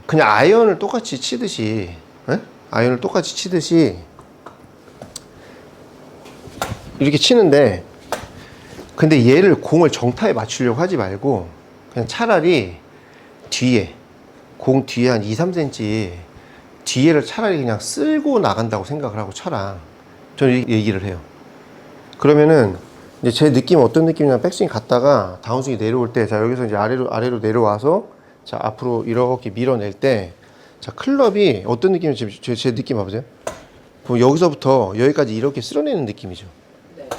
그냥 아이언을 똑같이 치듯이, 에? 아이언을 똑같이 치듯이 이렇게 치는데, 근데 얘를 공을 정타에 맞추려고 하지 말고 그냥 차라리 뒤에, 공 뒤에 한 2, 3cm 뒤에를 차라리 그냥 쓸고 나간다고 생각을 하고 쳐라. 저는 이 얘기를 해요. 그러면은 이제 제 느낌 어떤 느낌이냐면, 백스윙 갔다가 다운스윙이 내려올 때, 자 여기서 이제 아래로 내려와서 자 앞으로 이렇게 밀어낼 때, 자 클럽이 어떤 느낌인지 제 느낌 봐보세요. 그럼 여기서부터 여기까지 이렇게 쓸어내는 느낌이죠. 네.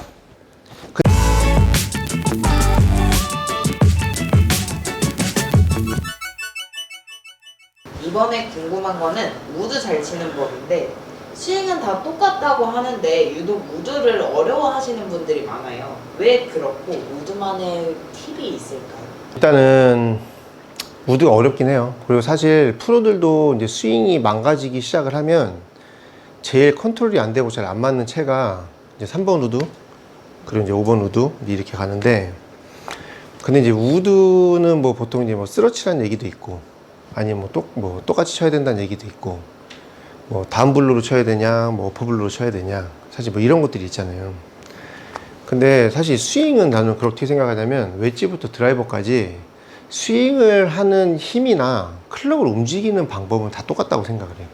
이번에 궁금한 거는 우드 잘 치는 법인데, 스윙은 다 똑같다고 하는데 유독 우드를 어려워하시는 분들이 많아요. 왜 그렇고 우드만의 팁이 있을까요? 일단은 우드가 어렵긴 해요. 그리고 사실 프로들도 이제 스윙이 망가지기 시작을 하면 제일 컨트롤이 안 되고 잘 안 맞는 채가 이제 3번 우드, 그리고 이제 5번 우드 이렇게 가는데, 근데 이제 우드는 뭐 보통 이제 뭐 쓰러치라는 얘기도 있고, 아니면 뭐 똑같이 쳐야 된다는 얘기도 있고, 뭐 다운블루로 쳐야 되냐, 뭐 어퍼블루로 쳐야 되냐, 사실 뭐 이런 것들이 있잖아요. 근데 사실 스윙은 나는 그렇게 생각하자면, 웨지부터 드라이버까지 스윙을 하는 힘이나 클럽을 움직이는 방법은 다 똑같다고 생각을 해요.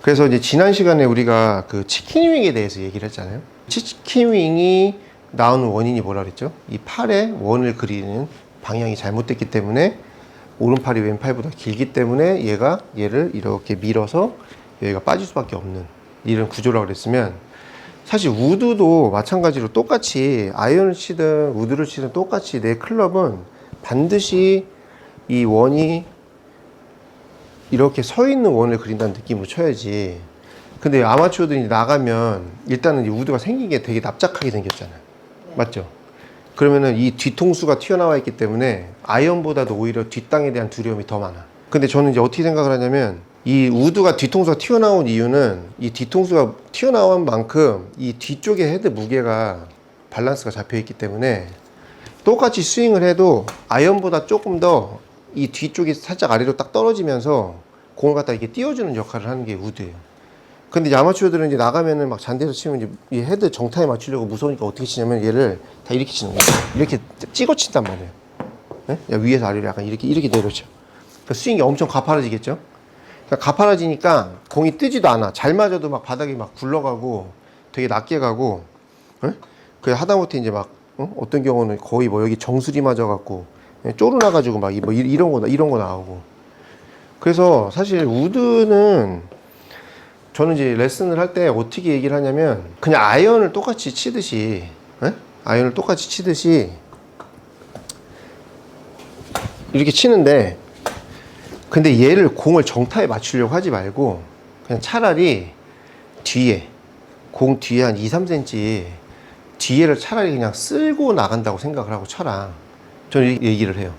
그래서 이제 지난 시간에 우리가 그 치킨윙에 대해서 얘기를 했잖아요. 치킨윙이 나오는 원인이 뭐라 그랬죠? 이 팔에 원을 그리는 방향이 잘못됐기 때문에, 오른팔이 왼팔보다 길기 때문에 얘를 이렇게 밀어서 여기가 빠질 수밖에 없는 이런 구조라고 그랬으면, 사실 우드도 마찬가지로 똑같이 아이언을 치든 우드를 치든 똑같이 내 클럽은 반드시 이 원이 이렇게 서 있는 원을 그린다는 느낌으로 쳐야지. 근데 아마추어들이 나가면 일단은 이 우드가 생긴 게 되게 납작하게 생겼잖아요. 네. 맞죠? 그러면은 이 뒤통수가 튀어나와 있기 때문에 아이언보다도 오히려 뒷땅에 대한 두려움이 더 많아. 근데 저는 이제 어떻게 생각을 하냐면, 이 우드가 뒤통수가 튀어나온 이유는, 이 뒤통수가 튀어나온 만큼 이 뒤쪽에 헤드 무게가 밸런스가 잡혀 있기 때문에, 똑같이 스윙을 해도 아이언보다 조금 더 이 뒤쪽이 살짝 아래로 딱 떨어지면서 공을 갖다 이렇게 띄워주는 역할을 하는 게 우드예요. 근데 이제 아마추어들은 이제 나가면은 막 잔디에서 치면 이제 이 헤드 정타에 맞추려고 무서우니까 어떻게 치냐면, 얘를 다 이렇게 치는 거예요. 이렇게 찍어 친단 말이에요. 네? 위에서 아래로 약간 이렇게 내려쳐. 그러니까 스윙이 엄청 가파라지겠죠? 그러니까 가파라지니까 공이 뜨지도 않아. 잘 맞아도 막 바닥이 막 굴러가고 되게 낮게 가고, 네? 그래 하다못해 이제 막 어떤 경우는 거의 뭐 여기 정수리 맞아갖고 쪼르나가지고 막 뭐 이런 거 나오고. 그래서 사실 우드는 저는 이제 레슨을 할 때 어떻게 얘기를 하냐면, 그냥 아이언을 똑같이 치듯이, 에? 아이언을 똑같이 치듯이 이렇게 치는데, 근데 얘를 공을 정타에 맞추려고 하지 말고 그냥 차라리 뒤에, 공 뒤에 한 2, 3cm 뒤에를 차라리 그냥 쓸고 나간다고 생각을 하고 쳐라. 저는 이 얘기를 해요.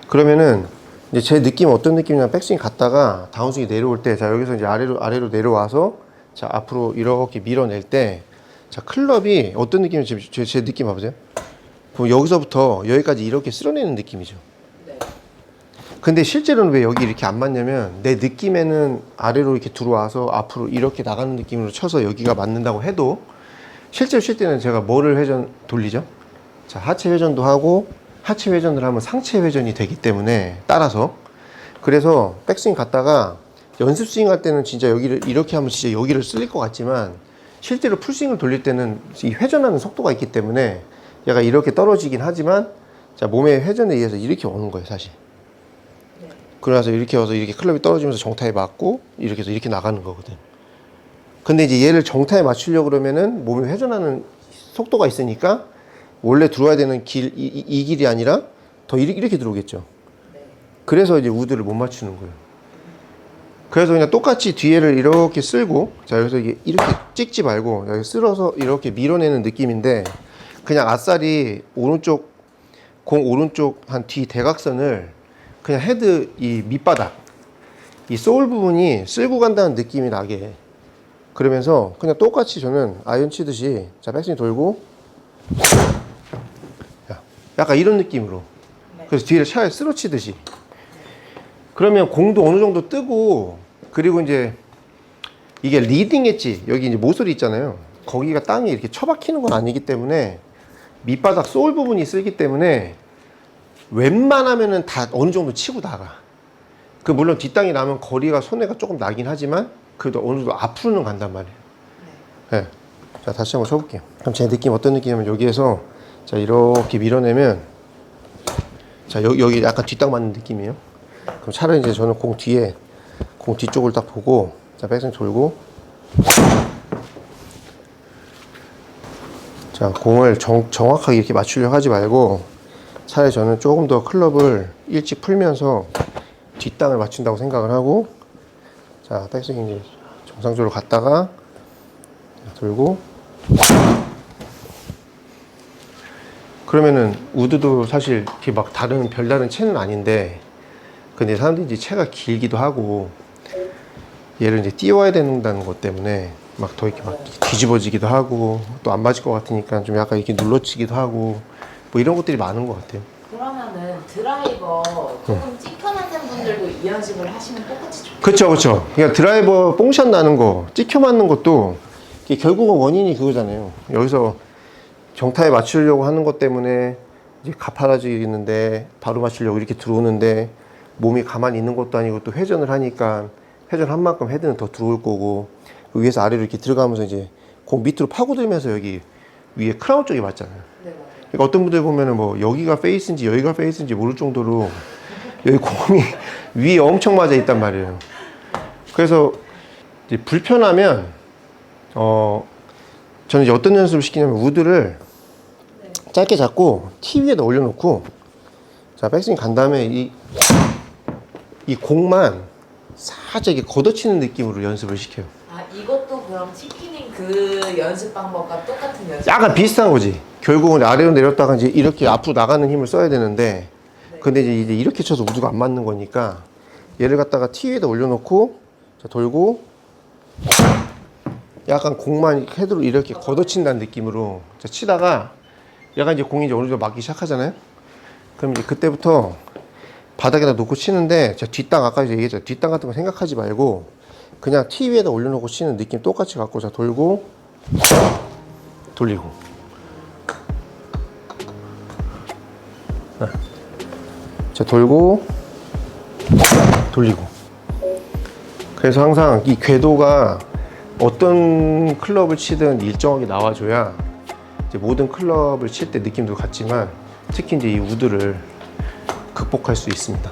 그러면은 이제 제 느낌 어떤 느낌이냐면, 백스윙 갔다가 다운스윙이 내려올 때, 자 여기서 이제 아래로 내려와서 자 앞으로 이렇게 밀어낼 때, 자 클럽이 어떤 느낌인지 제 느낌 봐보세요. 그럼 여기서부터 여기까지 이렇게 쓸어내는 느낌이죠. 네. 근데 실제로는 왜 여기 이렇게 안 맞냐면, 내 느낌에는 아래로 이렇게 들어와서 앞으로 이렇게 나가는 느낌으로 쳐서 여기가 맞는다고 해도, 실제로 칠 때는 제가 뭐를 회전 돌리죠? 자 하체 회전도 하고, 하체 회전을 하면 상체 회전이 되기 때문에, 따라서 그래서 백스윙 갔다가 연습 스윙 할 때는 진짜 여기를 이렇게 하면 진짜 여기를 쓸릴 것 같지만, 실제로 풀스윙을 돌릴 때는 이 회전하는 속도가 있기 때문에 얘가 이렇게 떨어지긴 하지만, 자 몸의 회전에 의해서 이렇게 오는 거예요 사실. 네. 그러면서 이렇게 와서 이렇게 클럽이 떨어지면서 정타에 맞고, 이렇게 해서 이렇게 나가는 거거든. 근데 이제 얘를 정타에 맞추려고 그러면은 몸이 회전하는 속도가 있으니까 원래 들어와야 되는 이 길이 아니라 더 이렇게 들어오겠죠. 네. 그래서 이제 우드를 못 맞추는 거예요. 그래서 그냥 똑같이 뒤에를 이렇게 쓸고, 자 여기서 이렇게 찍지 말고 여기 쓸어서 이렇게 밀어내는 느낌인데, 그냥 아싸리 오른쪽, 공 오른쪽 한 뒤 대각선을 그냥 헤드 이 밑바닥, 이 소울 부분이 쓸고 간다는 느낌이 나게, 그러면서 그냥 똑같이 저는 아이언 치듯이, 자 백스윙 돌고, 약간 이런 느낌으로. 네. 그래서 뒤를 차에 쓸어 치듯이. 그러면 공도 어느 정도 뜨고, 그리고 이제 이게 리딩 엣지, 여기 이제 모서리 있잖아요. 거기가 땅에 이렇게 처박히는 건 아니기 때문에 밑바닥 소울 부분이 쓰기 때문에 웬만하면은 다 어느 정도 치고 나가. 그 물론 뒷땅이 나면 거리가 손해가 조금 나긴 하지만 그래도 어느 정도 앞으로는 간단 말이에요. 네. 자, 다시 한번 쳐볼게요. 그럼 제 느낌 어떤 느낌이냐면 여기에서 자 이렇게 밀어내면 자 여기 약간 뒷땅 맞는 느낌이에요. 그럼 차라리 이제 저는 공 뒤쪽을 딱 보고 자 백스윙 돌고 자 공을 정확하게 이렇게 맞추려고 하지 말고 차라리 저는 조금 더 클럽을 일찍 풀면서 뒷땅을 맞춘다고 생각을 하고 자 백스윙 이제 정상적으로 갔다가 돌고 그러면은 우드도 사실 이렇게 막 별다른 채는 아닌데 근데 사람들이 이제 채가 길기도 하고 얘를 이제 띄워야 된다는 것 때문에 막 더 이렇게 막 뒤집어지기도 하고 또 안 맞을 것 같으니까 좀 약간 이렇게 눌러치기도 하고 뭐 이런 것들이 많은 것 같아요. 그러면은 드라이버 조금 찍혀맞는 분들도 이 연습을 하시면 똑같이 좋겠어요. 그쵸. 그러니까 드라이버 뽕샷 나는 거, 찍혀 맞는 것도 이게 결국은 원인이 그거잖아요. 여기서 정타에 맞추려고 하는 것 때문에 이제 가파라지는데 바로 맞추려고 이렇게 들어오는데 몸이 가만히 있는 것도 아니고 또 회전을 하니까 회전한 만큼 헤드는 더 들어올 거고 그 위에서 아래로 이렇게 들어가면서 이제 공 밑으로 파고들면서 여기 위에 크라운 쪽에 맞잖아요. 네, 맞아요. 그러니까 어떤 분들 보면은 뭐 여기가 페이스인지 여기가 페이스인지 모를 정도로 여기 공이 위에 엄청 맞아 있단 말이에요. 그래서 이제 불편하면 저는 이제 어떤 연습을 시키냐면 우드를 짧게 잡고 티 위에다 올려놓고 자 백스윙 간 다음에 이 공만 살짝 이렇게 걷어치는 느낌으로 연습을 시켜요. 아 이것도 그럼 치키닝 그 연습 방법과 똑같은 연습? 약간 비슷한 거지. 결국은 아래로 내렸다가 이제 이렇게 앞으로 나가는 힘을 써야 되는데 근데 이제 이렇게 쳐서 우드가 안 맞는 거니까 얘를 갖다가 티 위에다 올려놓고 자 돌고 약간 공만 헤드로 이렇게 걷어친다는 느낌으로 자 치다가 약간 이제 공이 이제 어느 정도 맞기 시작하잖아요. 그럼 이제 그때부터 바닥에다 놓고 치는데 자 뒷땅 아까 이제 얘기했죠. 뒷땅 같은 거 생각하지 말고 그냥 티 위에다 올려놓고 치는 느낌 똑같이 갖고 자 돌고 돌리고 자 돌고 돌리고 그래서 항상 이 궤도가 어떤 클럽을 치든 일정하게 나와줘야 이제 모든 클럽을 칠 때 느낌도 같지만 특히 이제 이 우드를 극복할 수 있습니다.